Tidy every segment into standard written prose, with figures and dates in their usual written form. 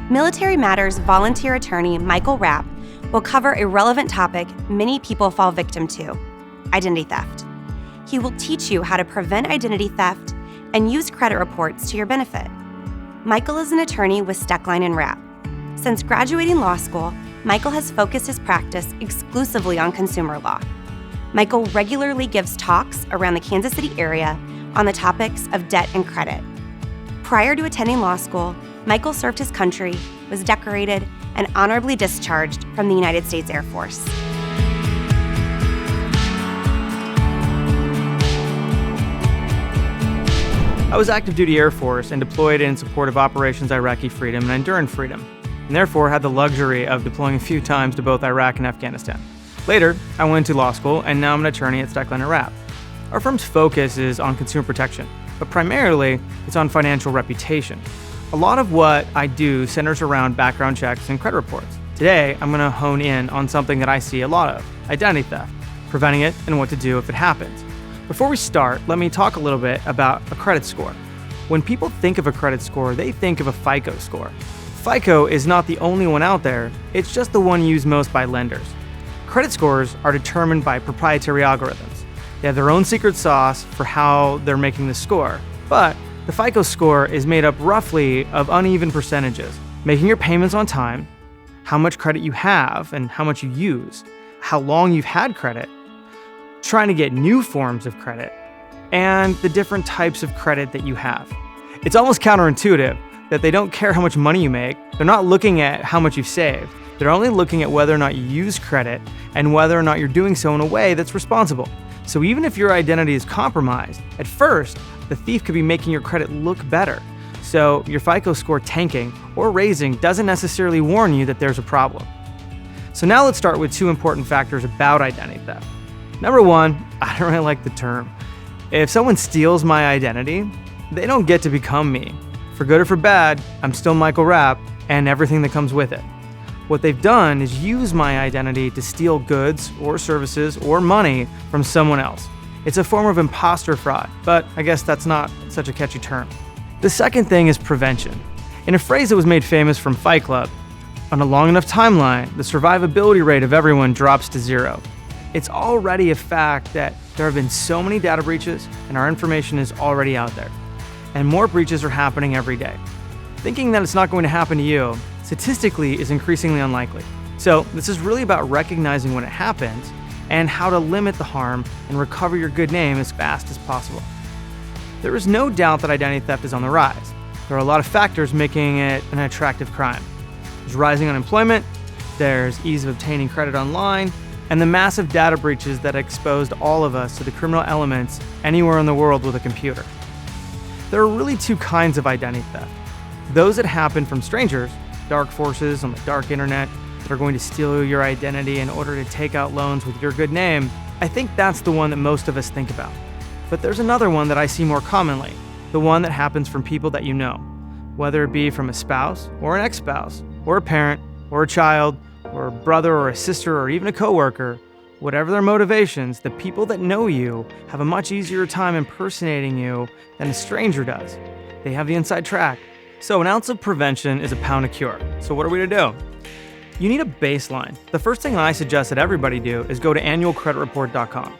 Military Matters volunteer attorney Michael Rapp will cover a relevant topic many people fall victim to: identity theft. He will teach you how to prevent identity theft and use credit reports to your benefit. Michael is an attorney with Steckline and Rapp. Since graduating law school, Michael has focused his practice exclusively on consumer law. Michael regularly gives talks around the Kansas City area on the topics of debt and credit. Prior to attending law school, Michael served his country, was decorated, and honorably discharged from the United States Air Force. I was active duty Air Force and deployed in support of Operations Iraqi Freedom and Enduring Freedom, and therefore had the luxury of deploying a few times to both Iraq and Afghanistan. Later, I went to law school, and now I'm an attorney at Steckline and Rapp. Our firm's focus is on consumer protection, but primarily it's on financial reputation. A lot of what I do centers around background checks and credit reports. Today, I'm going to hone in on something that I see a lot of: identity theft, preventing it, and what to do if it happens. Before we start, let me talk a little bit about a credit score. When people think of a credit score, they think of a FICO score. FICO is not the only one out there, it's just the one used most by lenders. Credit scores are determined by proprietary algorithms. They have their own secret sauce for how they're making the score, but the FICO score is made up roughly of uneven percentages: making your payments on time, how much credit you have and how much you use, how long you've had credit, trying to get new forms of credit, and the different types of credit that you have. It's almost counterintuitive that they don't care how much money you make. They're not looking at how much you've saved. They're only looking at whether or not you use credit and whether or not you're doing so in a way that's responsible. So even if your identity is compromised, at first, the thief could be making your credit look better. So your FICO score tanking or raising doesn't necessarily warn you that there's a problem. So now let's start with two important factors about identity theft. Number one, I don't really like the term. If someone steals my identity, they don't get to become me. For good or for bad, I'm still Michael Rapp and everything that comes with it. What they've done is use my identity to steal goods or services or money from someone else. It's a form of imposter fraud, but I guess that's not such a catchy term. The second thing is prevention. In a phrase that was made famous from Fight Club, on a long enough timeline, the survivability rate of everyone drops to zero. It's already a fact that there have been so many data breaches and our information is already out there. And more breaches are happening every day. Thinking that it's not going to happen to you, statistically, is increasingly unlikely. So this is really about recognizing when it happens and how to limit the harm and recover your good name as fast as possible. There is no doubt that identity theft is on the rise. There are a lot of factors making it an attractive crime. There's rising unemployment, there's ease of obtaining credit online, and the massive data breaches that exposed all of us to the criminal elements anywhere in the world with a computer. There are really two kinds of identity theft. Those that happen from strangers, dark forces on the dark internet that are going to steal your identity in order to take out loans with your good name. I think that's the one that most of us think about. But there's another one that I see more commonly, the one that happens from people that you know, whether it be from a spouse or an ex-spouse or a parent or a child or a brother or a sister or even a coworker. Whatever their motivations, the people that know you have a much easier time impersonating you than a stranger does. They have the inside track. So an ounce of prevention is a pound of cure. So what are we to do? You need a baseline. The first thing I suggest that everybody do is go to annualcreditreport.com.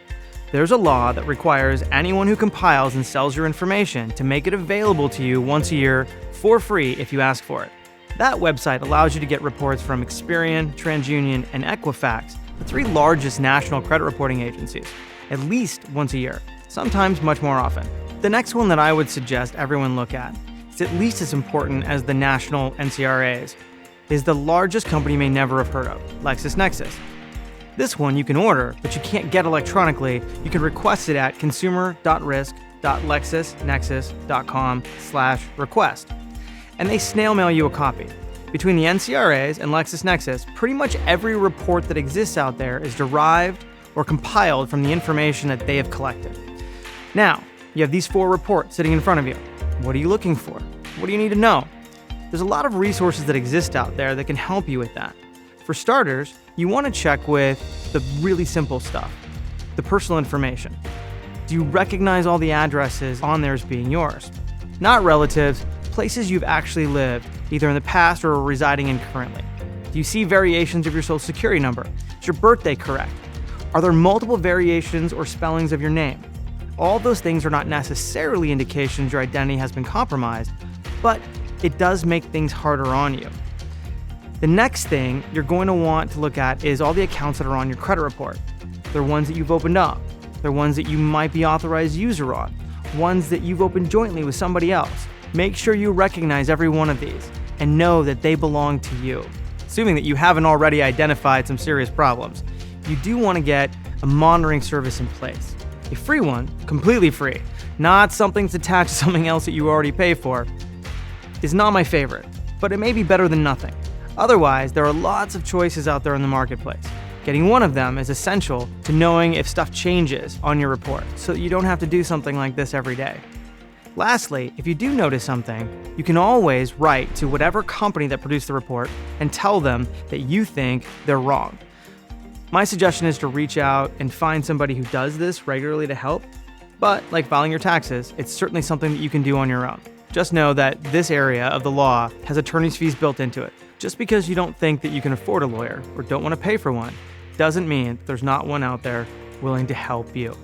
There's a law that requires anyone who compiles and sells your information to make it available to you once a year for free if you ask for it. That website allows you to get reports from Experian, TransUnion, and Equifax, the three largest national credit reporting agencies, at least once a year, sometimes much more often. The next one that I would suggest everyone look at is at least as important as the national NCRAs, is the largest company you may never have heard of, LexisNexis. This one you can order, but you can't get electronically. You can request it at consumer.risk.lexisnexis.com/request. And they snail mail you a copy. Between the NCRAs and LexisNexis, pretty much every report that exists out there is derived or compiled from the information that they have collected. Now, you have these 4 reports sitting in front of you. What are you looking for? What do you need to know? There's a lot of resources that exist out there that can help you with that. For starters, you want to check with the really simple stuff, the personal information. Do you recognize all the addresses on there as being yours? Not relatives, places you've actually lived, either in the past or residing in currently? Do you see variations of your social security number? Is your birthday correct? Are there multiple variations or spellings of your name? All those things are not necessarily indications your identity has been compromised, but it does make things harder on you. The next thing you're going to want to look at is all the accounts that are on your credit report. They're ones that you've opened up. They're ones that you might be authorized user on. Ones that you've opened jointly with somebody else. Make sure you recognize every one of these and know that they belong to you. Assuming that you haven't already identified some serious problems, you do want to get a monitoring service in place. A free one, completely free, not something that's attached to something else that you already pay for, is not my favorite, but it may be better than nothing. Otherwise, there are lots of choices out there in the marketplace. Getting one of them is essential to knowing if stuff changes on your report, so that you don't have to do something like this every day. Lastly, if you do notice something, you can always write to whatever company that produced the report and tell them that you think they're wrong. My suggestion is to reach out and find somebody who does this regularly to help, but like filing your taxes, it's certainly something that you can do on your own. Just know that this area of the law has attorney's fees built into it. Just because you don't think that you can afford a lawyer or don't want to pay for one, doesn't mean there's not one out there willing to help you.